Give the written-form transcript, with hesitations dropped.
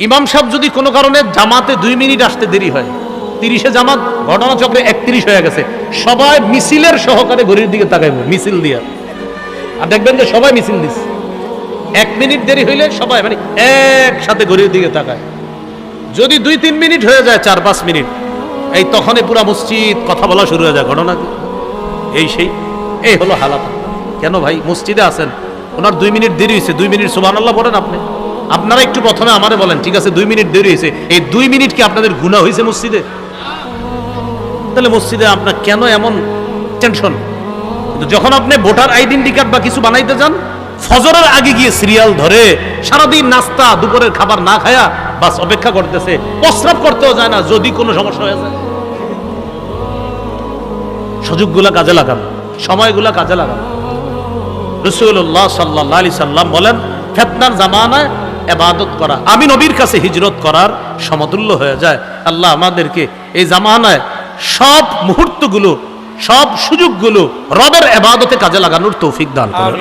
ইমাম সাহেব যদি কোনো কারণে জামাতে 2 মিনিট আসতে দেরি হয়, 30-এ জামাত, ঘটনাচক্রে 31 হয়ে গেছে, সবাই মিছিলের সহকারে ঘড়ির দিকে তাকাইব, মিছিল দিয়া। আর দেখবেন যে সবাই মিছিল দিচ্ছে, 1 মিনিট দেরি হইলে সবাই মানে একসাথে ঘড়ির দিকে তাকায়। যদি 2-3 মিনিট হয়ে যায়, 4-5 মিনিট, এই তখনই পুরা মসজিদ কথা বলা শুরু হয়ে যায়। ঘটনা কি এই সেই, এই হলো হালাত। কেন ভাই মসজিদে আছেন, ওনার 2 মিনিট দেরি হয়েছে, 2 মিনিট সুবহানাল্লাহ বলেন আপনি। আপনারা একটু প্রথমে আমারে বলেন, ঠিক আছে 2 মিনিট দেরি হয়েছে, এই 2 মিনিট কি আপনাদের গুনাহ হয়েছে মসজিদে? তাহলে মসজিদে আপনার কেন এমন টেনশন? কিন্তু যখন আপনি ভোটার আইডেন্টি কার্ড বা কিছু বানাইতে যান, ফজরের আগে গিয়ে সিরিয়াল ধরে সারাদিন নাস্তা দুপুরের খাবার না খায়া বাস অপেক্ষা করতেছে, প্রস্রাব করতেও যায় না যদি কোনো সমস্যা হয়ে যায়। সুযোগগুলা কাজে লাগান, সময়গুলা কাজে লাগান। রাসূলুল্লাহ সাল্লাল্লাহু আলাইহি সাল্লাম বলেন, ফিতনার জামানায় ইবাদত করা আমি নবীর কাছে হিজরত করার সমতুল্য হয়ে যায়। আল্লাহ আমাদেরকে এই জামানায় সব মুহূর্তগুলো, সব সুযোগগুলো রবের ইবাদতে কাজে লাগানোর তৌফিক দান করেন।